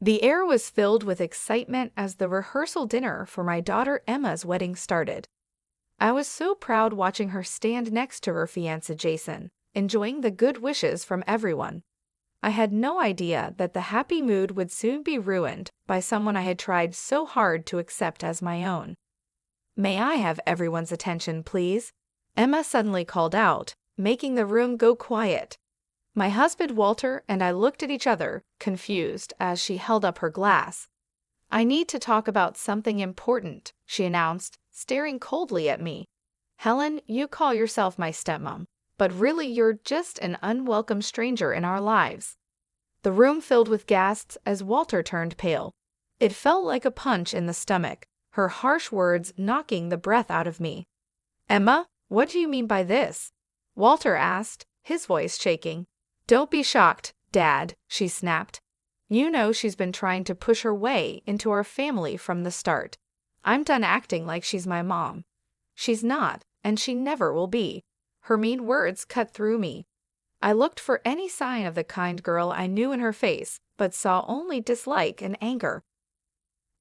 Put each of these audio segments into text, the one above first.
The air was filled with excitement as the rehearsal dinner for my daughter Emma's wedding started. I was so proud watching her stand next to her fiancé Jason, enjoying the good wishes from everyone. I had no idea that the happy mood would soon be ruined by someone I had tried so hard to accept as my own. "May I have everyone's attention, please?" Emma suddenly called out, making the room go quiet. My husband Walter and I looked at each other, confused, as she held up her glass. "I need to talk about something important," she announced, staring coldly at me. "Helen, you call yourself my stepmom, but really you're just an unwelcome stranger in our lives." The room filled with gasps as Walter turned pale. It felt like a punch in the stomach, her harsh words knocking the breath out of me. "Emma, what do you mean by this?" Walter asked, his voice shaking. "Don't be shocked, Dad," she snapped. "You know she's been trying to push her way into our family from the start. I'm done acting like she's my mom. She's not, and she never will be." Her mean words cut through me. I looked for any sign of the kind girl I knew in her face, but saw only dislike and anger.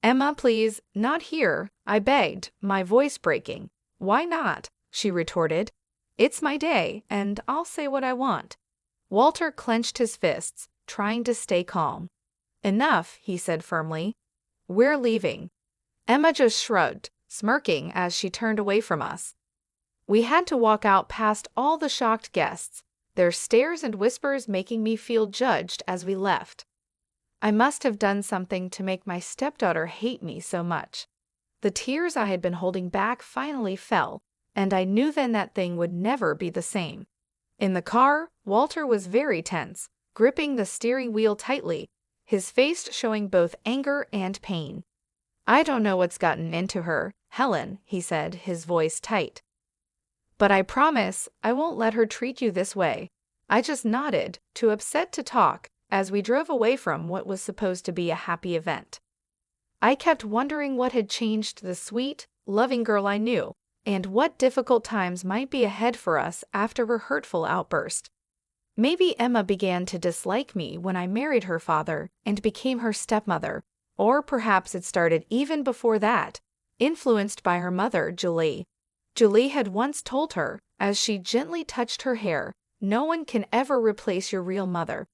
"Emma, please, not here," I begged, my voice breaking. "Why not?" she retorted. "It's my day, and I'll say what I want." Walter clenched his fists, trying to stay calm. "Enough," he said firmly. "We're leaving." Emma just shrugged, smirking as she turned away from us. We had to walk out past all the shocked guests, their stares and whispers making me feel judged as we left. I must have done something to make my stepdaughter hate me so much. The tears I had been holding back finally fell, and I knew then that thing would never be the same. In the car, Walter was very tense, gripping the steering wheel tightly, his face showing both anger and pain. "I don't know what's gotten into her, Helen," he said, his voice tight. "But I promise I won't let her treat you this way." I just nodded, too upset to talk, as we drove away from what was supposed to be a happy event. I kept wondering what had changed the sweet, loving girl I knew, and what difficult times might be ahead for us after her hurtful outburst. Maybe Emma began to dislike me when I married her father and became her stepmother, or perhaps it started even before that, influenced by her mother, Julie. Julie had once told her, as she gently touched her hair, "No one can ever replace your real mother."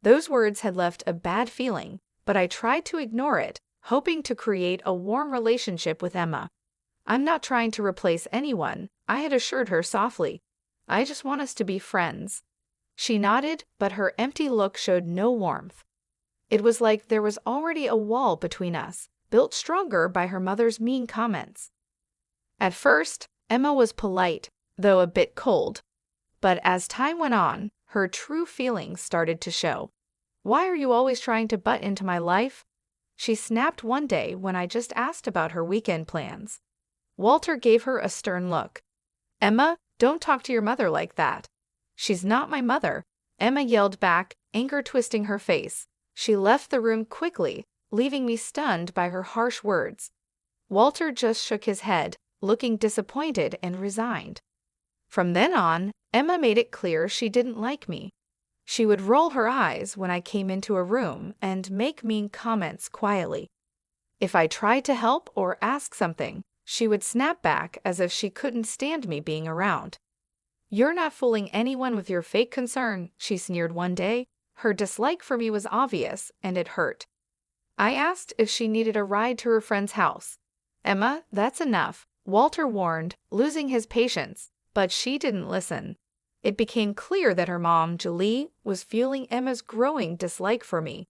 Those words had left a bad feeling, but I tried to ignore it, hoping to create a warm relationship with Emma. "I'm not trying to replace anyone," I had assured her softly. "I just want us to be friends." She nodded, but her empty look showed no warmth. It was like there was already a wall between us, built stronger by her mother's mean comments. At first, Emma was polite, though a bit cold. But as time went on, her true feelings started to show. "Why are you always trying to butt into my life?" she snapped one day when I just asked about her weekend plans. Walter gave her a stern look. "Emma, don't talk to your mother like that." "She's not my mother," Emma yelled back, anger twisting her face. She left the room quickly, leaving me stunned by her harsh words. Walter just shook his head, looking disappointed and resigned. From then on, Emma made it clear she didn't like me. She would roll her eyes when I came into a room and make mean comments quietly. If I tried to help or ask something, she would snap back as if she couldn't stand me being around. "You're not fooling anyone with your fake concern," she sneered one day. Her dislike for me was obvious, and it hurt. I asked if she needed a ride to her friend's house. "Emma, that's enough," Walter warned, losing his patience, but she didn't listen. It became clear that her mom, Julie, was fueling Emma's growing dislike for me.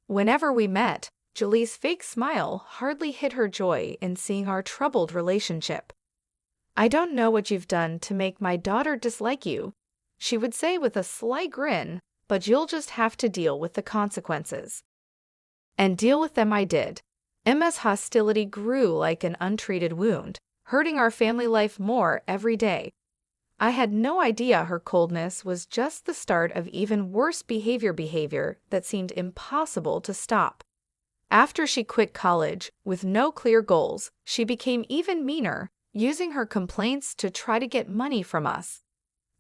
Whenever we met, Julie's fake smile hardly hid her joy in seeing our troubled relationship. "I don't know what you've done to make my daughter dislike you," she would say with a slight grin, "but you'll just have to deal with the consequences." And deal with them I did. Emma's hostility grew like an untreated wound, hurting our family life more every day. I had no idea her coldness was just the start of even worse behavior that seemed impossible to stop. After she quit college, with no clear goals, she became even meaner, using her complaints to try to get money from us.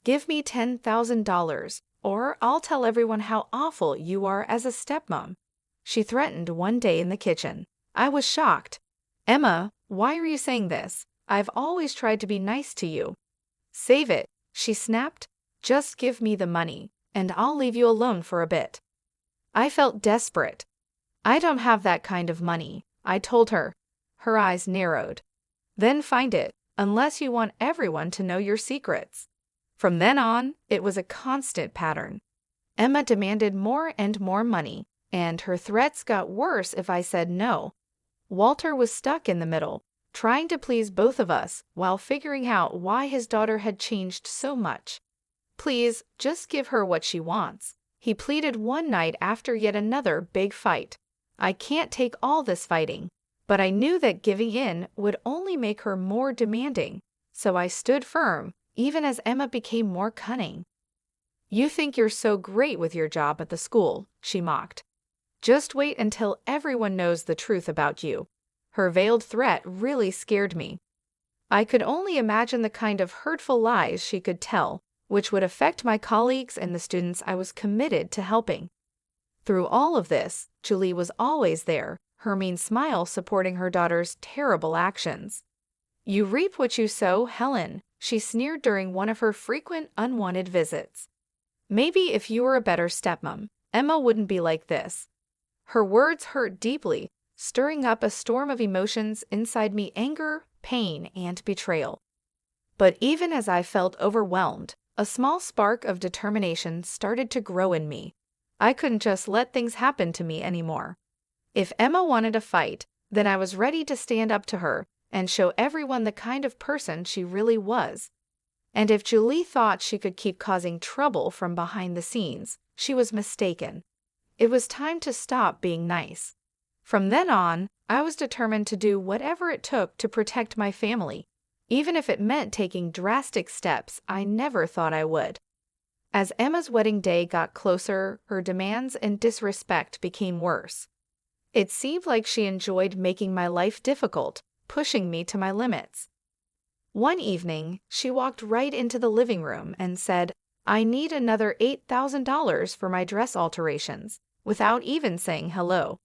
"Give me $10,000, or I'll tell everyone how awful you are as a stepmom," she threatened one day in the kitchen. I was shocked. "Emma, why are you saying this? I've always tried to be nice to you." "Save it," she snapped. "Just give me the money, and I'll leave you alone for a bit." I felt desperate. "I don't have that kind of money," I told her. Her eyes narrowed. "Then find it, unless you want everyone to know your secrets." From then on, it was a constant pattern. Emma demanded more and more money, and her threats got worse if I said no. Walter was stuck in the middle, trying to please both of us while figuring out why his daughter had changed so much. "Please, just give her what she wants," he pleaded one night after yet another big fight. "I can't take all this fighting." But I knew that giving in would only make her more demanding, so I stood firm, even as Emma became more cunning. "You think you're so great with your job at the school," she mocked. "Just wait until everyone knows the truth about you." Her veiled threat really scared me. I could only imagine the kind of hurtful lies she could tell, which would affect my colleagues and the students I was committed to helping. Through all of this, Julie was always there, her mean smile supporting her daughter's terrible actions. "You reap what you sow, Helen," she sneered during one of her frequent unwanted visits. "Maybe if you were a better stepmom, Emma wouldn't be like this." Her words hurt deeply, stirring up a storm of emotions inside me: anger, pain, and betrayal. But even as I felt overwhelmed, a small spark of determination started to grow in me. I couldn't just let things happen to me anymore. If Emma wanted a fight, then I was ready to stand up to her and show everyone the kind of person she really was. And if Julie thought she could keep causing trouble from behind the scenes, she was mistaken. It was time to stop being nice. From then on, I was determined to do whatever it took to protect my family, even if it meant taking drastic steps I never thought I would. As Emma's wedding day got closer, her demands and disrespect became worse. It seemed like she enjoyed making my life difficult, pushing me to my limits. One evening, she walked right into the living room and said, "I need another $8,000 for my dress alterations," without even saying hello.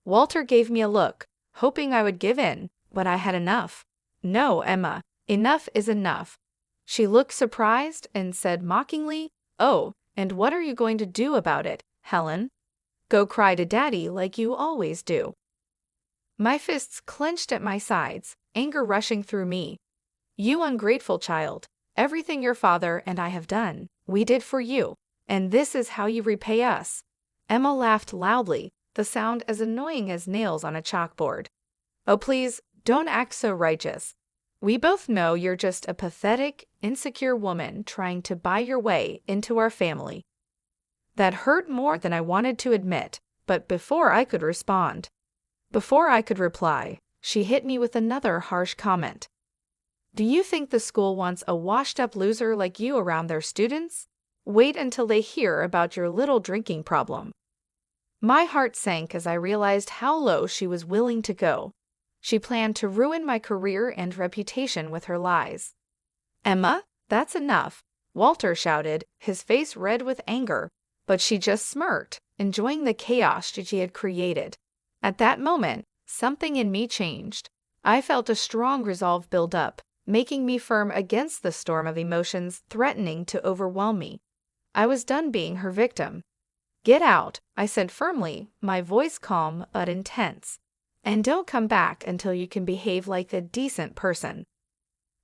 Walter gave me a look, hoping I would give in, but I had enough. "No, Emma, enough is enough." She looked surprised and said mockingly, "Oh, and what are you going to do about it, Helen? Go cry to Daddy like you always do." My fists clenched at my sides, anger rushing through me. "You ungrateful child. Everything your father and I have done, we did for you, and this is how you repay us." Emma laughed loudly, the sound as annoying as nails on a chalkboard. "Oh, please, don't act so righteous. We both know you're just a pathetic, insecure woman trying to buy your way into our family." That hurt more than I wanted to admit, but before I could reply, she hit me with another harsh comment. "Do you think the school wants a washed-up loser like you around their students? Wait until they hear about your little drinking problem." My heart sank as I realized how low she was willing to go. She planned to ruin my career and reputation with her lies. "Emma, that's enough," Walter shouted, his face red with anger, but she just smirked, enjoying the chaos she had created. At that moment, something in me changed. I felt a strong resolve build up, making me firm against the storm of emotions threatening to overwhelm me. I was done being her victim. "Get out," I said firmly, my voice calm but intense. "And don't come back until you can behave like a decent person."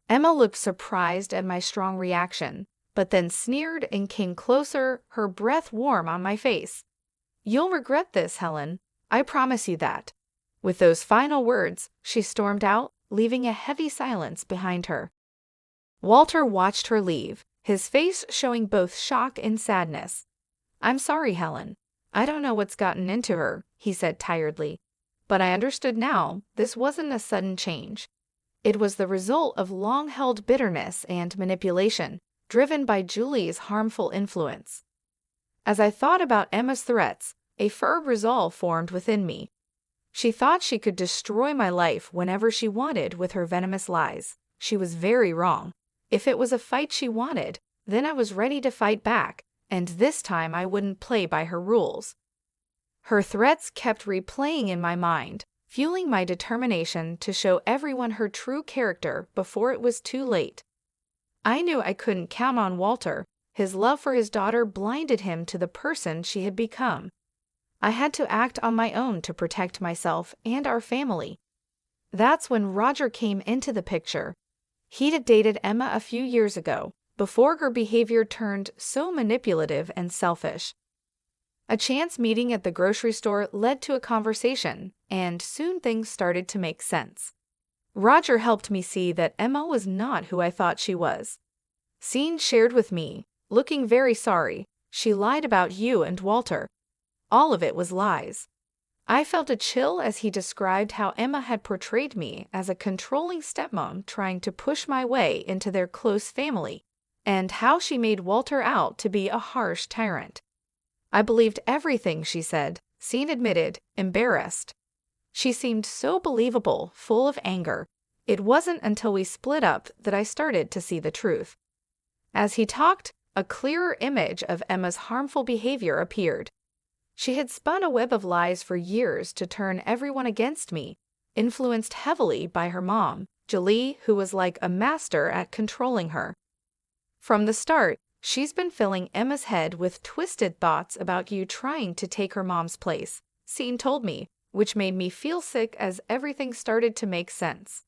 Emma looked surprised at my strong reaction, but then sneered and came closer, her breath warm on my face. "You'll regret this, Helen. I promise you that." With those final words, she stormed out, leaving a heavy silence behind her. Walter watched her leave, his face showing both shock and sadness. "I'm sorry, Helen. I don't know what's gotten into her," he said tiredly. But I understood now, this wasn't a sudden change. It was the result of long-held bitterness and manipulation, driven by Julie's harmful influence. As I thought about Emma's threats, a firm resolve formed within me. She thought she could destroy my life whenever she wanted with her venomous lies. She was very wrong. If it was a fight she wanted, then I was ready to fight back, and this time I wouldn't play by her rules. Her threats kept replaying in my mind, fueling my determination to show everyone her true character before it was too late. I knew I couldn't count on Walter. His love for his daughter blinded him to the person she had become. I had to act on my own to protect myself and our family. That's when Roger came into the picture. He'd dated Emma a few years ago, before her behavior turned so manipulative and selfish. A chance meeting at the grocery store led to a conversation, and soon things started to make sense. Roger helped me see that Emma was not who I thought she was. Sean shared with me, looking very sorry, "She lied about you and Walter. All of it was lies." I felt a chill as he described how Emma had portrayed me as a controlling stepmom trying to push my way into their close family, and how she made Walter out to be a harsh tyrant. I believed everything she said, Sean admitted, embarrassed. She seemed so believable, full of anger. It wasn't until we split up that I started to see the truth. As he talked, a clearer image of Emma's harmful behavior appeared. She had spun a web of lies for years to turn everyone against me, influenced heavily by her mom, Julie, who was like a master at controlling her. From the start, she's been filling Emma's head with twisted thoughts about you trying to take her mom's place, Sean told me, which made me feel sick as everything started to make sense.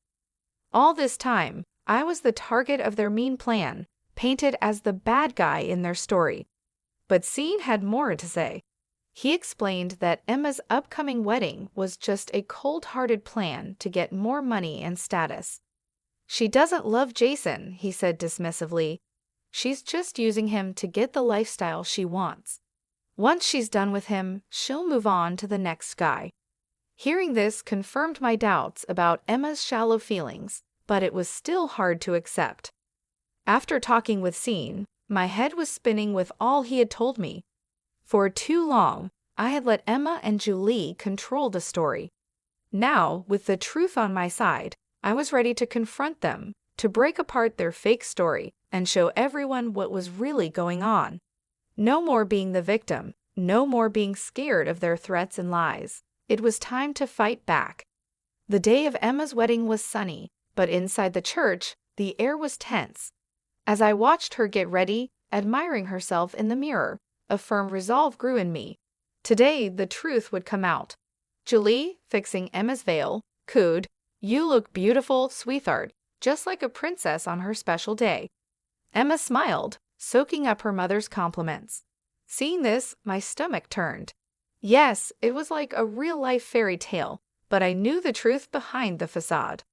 All this time, I was the target of their mean plan, painted as the bad guy in their story. But Sean had more to say. He explained that Emma's upcoming wedding was just a cold-hearted plan to get more money and status. "She doesn't love Jason," he said dismissively. "She's just using him to get the lifestyle she wants. Once she's done with him, she'll move on to the next guy." Hearing this confirmed my doubts about Emma's shallow feelings, but it was still hard to accept. After talking with Sean, my head was spinning with all he had told me. For too long, I had let Emma and Julie control the story. Now, with the truth on my side, I was ready to confront them, to break apart their fake story, and show everyone what was really going on. No more being the victim, no more being scared of their threats and lies. It was time to fight back. The day of Emma's wedding was sunny, but inside the church, the air was tense. As I watched her get ready, admiring herself in the mirror, a firm resolve grew in me. Today, the truth would come out. Julie, fixing Emma's veil, cooed, "You look beautiful, sweetheart, just like a princess on her special day." Emma smiled, soaking up her mother's compliments. Seeing this, my stomach turned. Yes, it was like a real-life fairy tale, but I knew the truth behind the facade.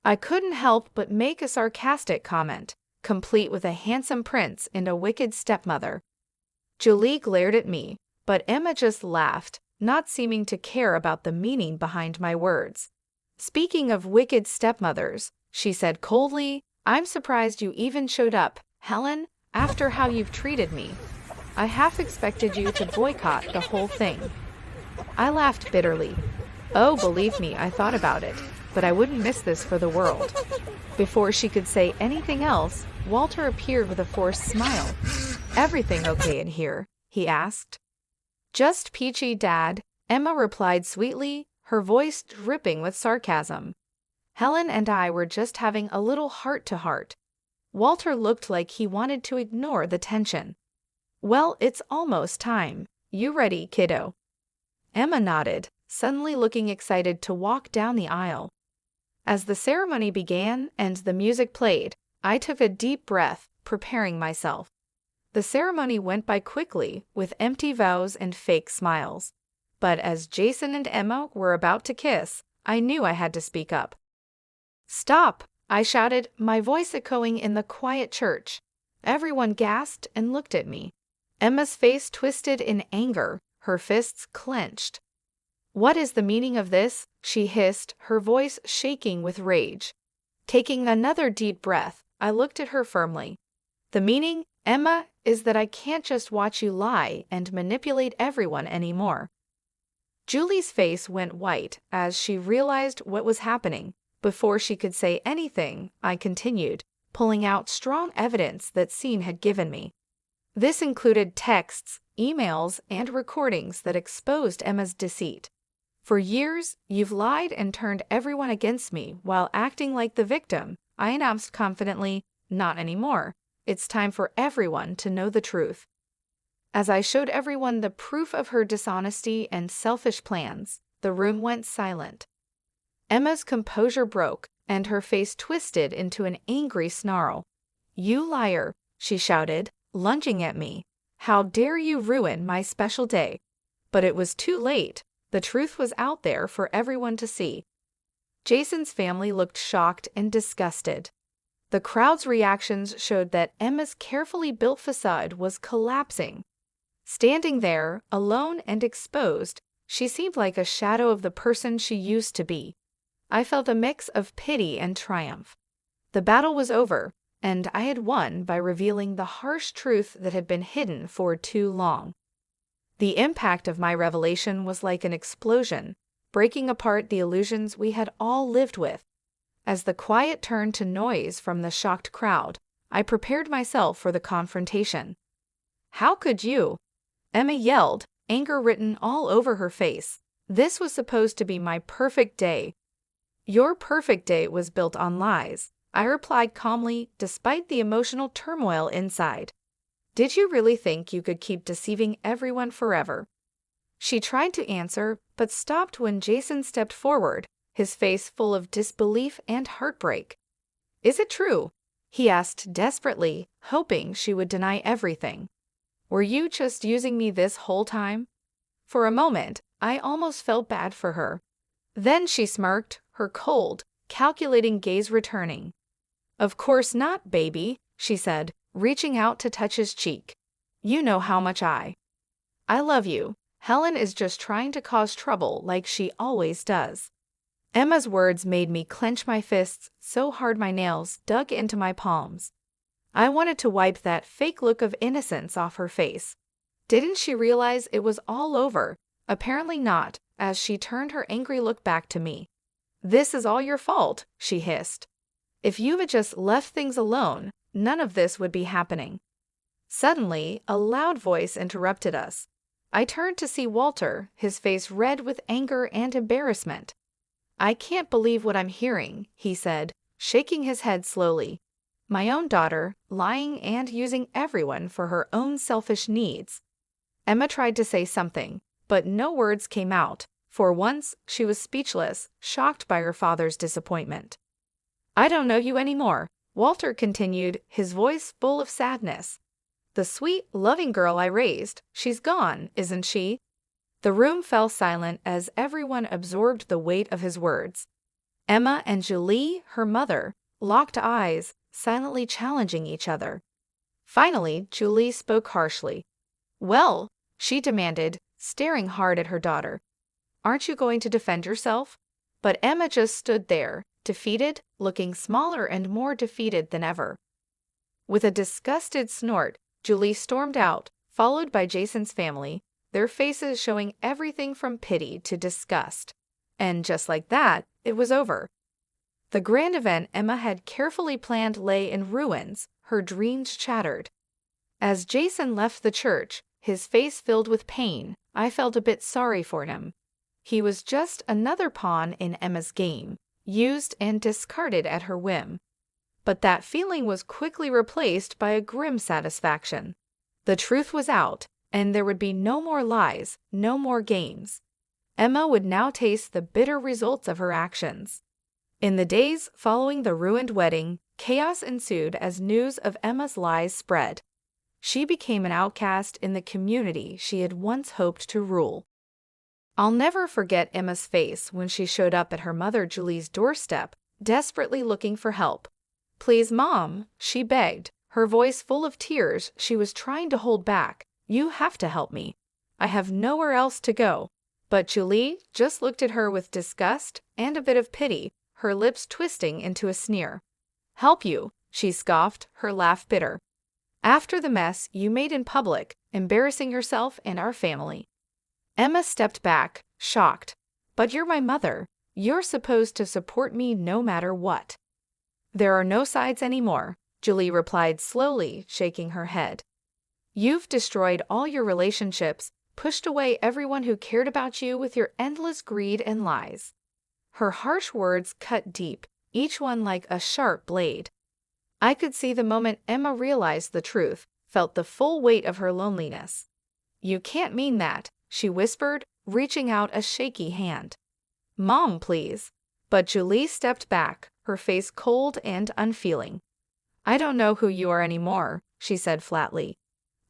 I couldn't help but make a sarcastic comment, complete with a handsome prince and a wicked stepmother. Julie glared at me, but Emma just laughed, not seeming to care about the meaning behind my words. "Speaking of wicked stepmothers," she said coldly, "I'm surprised you even showed up, Helen, after how you've treated me. I half expected you to boycott the whole thing." I laughed bitterly. "Oh, believe me, I thought about it, but I wouldn't miss this for the world." Before she could say anything else, Walter appeared with a forced smile. "Everything okay in here?" he asked. "Just peachy, Dad," Emma replied sweetly, her voice dripping with sarcasm. "Helen and I were just having a little heart-to-heart." Walter looked like he wanted to ignore the tension. "Well, it's almost time. You ready, kiddo?" Emma nodded, suddenly looking excited to walk down the aisle. As the ceremony began and the music played, I took a deep breath, preparing myself. The ceremony went by quickly, with empty vows and fake smiles. But as Jason and Emma were about to kiss, I knew I had to speak up. "Stop!" I shouted, my voice echoing in the quiet church. Everyone gasped and looked at me. Emma's face twisted in anger, her fists clenched. "What is the meaning of this?" she hissed, her voice shaking with rage. Taking another deep breath, I looked at her firmly. "The meaning, Emma, is that I can't just watch you lie and manipulate everyone anymore." Julie's face went white as she realized what was happening. Before she could say anything, I continued, pulling out strong evidence that Sean had given me. This included texts, emails, and recordings that exposed Emma's deceit. For years, you've lied and turned everyone against me while acting like the victim, I announced confidently. Not anymore. It's time for everyone to know the truth. As I showed everyone the proof of her dishonesty and selfish plans, the room went silent. Emma's composure broke, and her face twisted into an angry snarl. "You liar," she shouted, lunging at me. "How dare you ruin my special day?" But it was too late. The truth was out there for everyone to see. Jason's family looked shocked and disgusted. The crowd's reactions showed that Emma's carefully built facade was collapsing. Standing there, alone and exposed, she seemed like a shadow of the person she used to be. I felt a mix of pity and triumph. The battle was over, and I had won by revealing the harsh truth that had been hidden for too long. The impact of my revelation was like an explosion, breaking apart the illusions we had all lived with. As the quiet turned to noise from the shocked crowd, I prepared myself for the confrontation. "How could you?" Emma yelled, anger written all over her face. "This was supposed to be my perfect day." "Your perfect day was built on lies," I replied calmly, despite the emotional turmoil inside. "Did you really think you could keep deceiving everyone forever?" She tried to answer, but stopped when Jason stepped forward, his face full of disbelief and heartbreak. "Is it true?" he asked desperately, hoping she would deny everything. "Were you just using me this whole time?" For a moment, I almost felt bad for her. Then she smirked, her cold, calculating gaze returning. "Of course not, baby," she said, reaching out to touch his cheek. "You know how much I love you. Helen is just trying to cause trouble like she always does." Emma's words made me clench my fists so hard my nails dug into my palms. I wanted to wipe that fake look of innocence off her face. Didn't she realize it was all over? Apparently not, as she turned her angry look back to me. "This is all your fault," she hissed. "If you had just left things alone, none of this would be happening." Suddenly, a loud voice interrupted us. I turned to see Walter, his face red with anger and embarrassment. "I can't believe what I'm hearing," he said, shaking his head slowly. "My own daughter, lying and using everyone for her own selfish needs." Emma tried to say something, but no words came out. For once, she was speechless, shocked by her father's disappointment. "I don't know you anymore," Walter continued, his voice full of sadness. "The sweet, loving girl I raised, she's gone, isn't she?" The room fell silent as everyone absorbed the weight of his words. Emma and Julie, her mother, locked eyes, silently challenging each other. Finally, Julie spoke harshly. "Well," she demanded, staring hard at her daughter, "aren't you going to defend yourself?" But Emma just stood there, defeated, looking smaller and more defeated than ever. With a disgusted snort, Julie stormed out, followed by Jason's family, their faces showing everything from pity to disgust. And just like that, it was over. The grand event Emma had carefully planned lay in ruins, her dreams shattered. As Jason left the church, his face filled with pain, I felt a bit sorry for him. He was just another pawn in Emma's game, used and discarded at her whim. But that feeling was quickly replaced by a grim satisfaction. The truth was out, and there would be no more lies, no more games. Emma would now taste the bitter results of her actions. In the days following the ruined wedding, chaos ensued as news of Emma's lies spread. She became an outcast in the community she had once hoped to rule. I'll never forget Emma's face when she showed up at her mother Julie's doorstep, desperately looking for help. "Please, Mom," she begged, her voice full of tears she was trying to hold back. "You have to help me. I have nowhere else to go." But Julie just looked at her with disgust and a bit of pity, her lips twisting into a sneer. "Help you," she scoffed, her laugh bitter. "After the mess you made in public, embarrassing yourself and our family." Emma stepped back, shocked. "But you're my mother. You're supposed to support me no matter what." "There are no sides anymore," Julie replied slowly, shaking her head. You've destroyed all your relationships, pushed away everyone who cared about you with your endless greed and lies." Her harsh words cut deep, each one like a sharp blade. I could see the moment Emma realized the truth, felt the full weight of her loneliness. "You can't mean that," she whispered, reaching out a shaky hand. "Mom, please." But Julie stepped back, her face cold and unfeeling. "I don't know who you are anymore," she said flatly.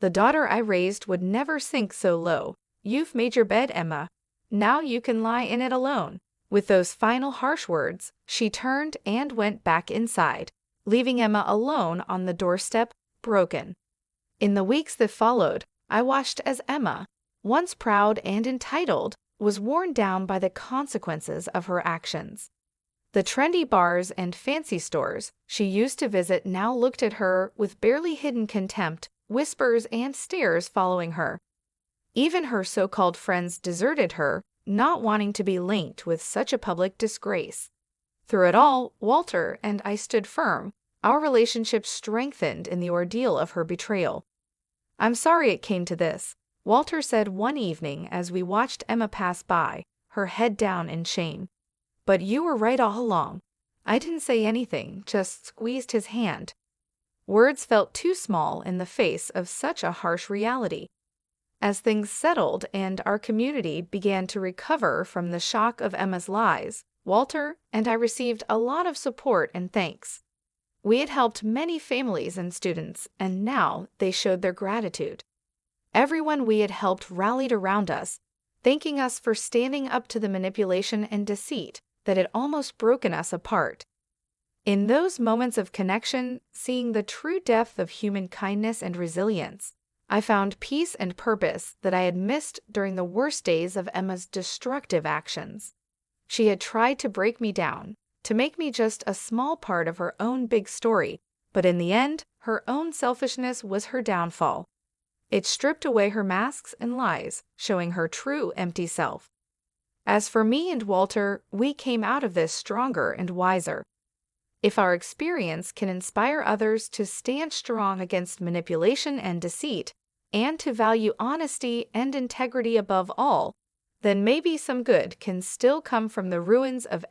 "The daughter I raised would never sink so low. You've made your bed, Emma. Now you can lie in it alone." With those final harsh words, she turned and went back inside, leaving Emma alone on the doorstep, broken. In the weeks that followed, I watched as Emma, once proud and entitled, was worn down by the consequences of her actions. The trendy bars and fancy stores she used to visit now looked at her with barely hidden contempt, whispers and stares following her. Even her so-called friends deserted her, not wanting to be linked with such a public disgrace. Through it all, Walter and I stood firm, our relationship strengthened in the ordeal of her betrayal. "I'm sorry it came to this," Walter said one evening as we watched Emma pass by, her head down in shame. "But you were right all along." I didn't say anything, just squeezed his hand. Words felt too small in the face of such a harsh reality. As things settled and our community began to recover from the shock of Emma's lies, Walter and I received a lot of support and thanks. We had helped many families and students, and now they showed their gratitude. Everyone we had helped rallied around us, thanking us for standing up to the manipulation and deceit that had almost broken us apart. In those moments of connection, seeing the true depth of human kindness and resilience, I found peace and purpose that I had missed during the worst days of Emma's destructive actions. She had tried to break me down, to make me just a small part of her own big story, but in the end, her own selfishness was her downfall. It stripped away her masks and lies, showing her true empty self. As for me and Walter, we came out of this stronger and wiser. If our experience can inspire others to stand strong against manipulation and deceit, and to value honesty and integrity above all, then maybe some good can still come from the ruins of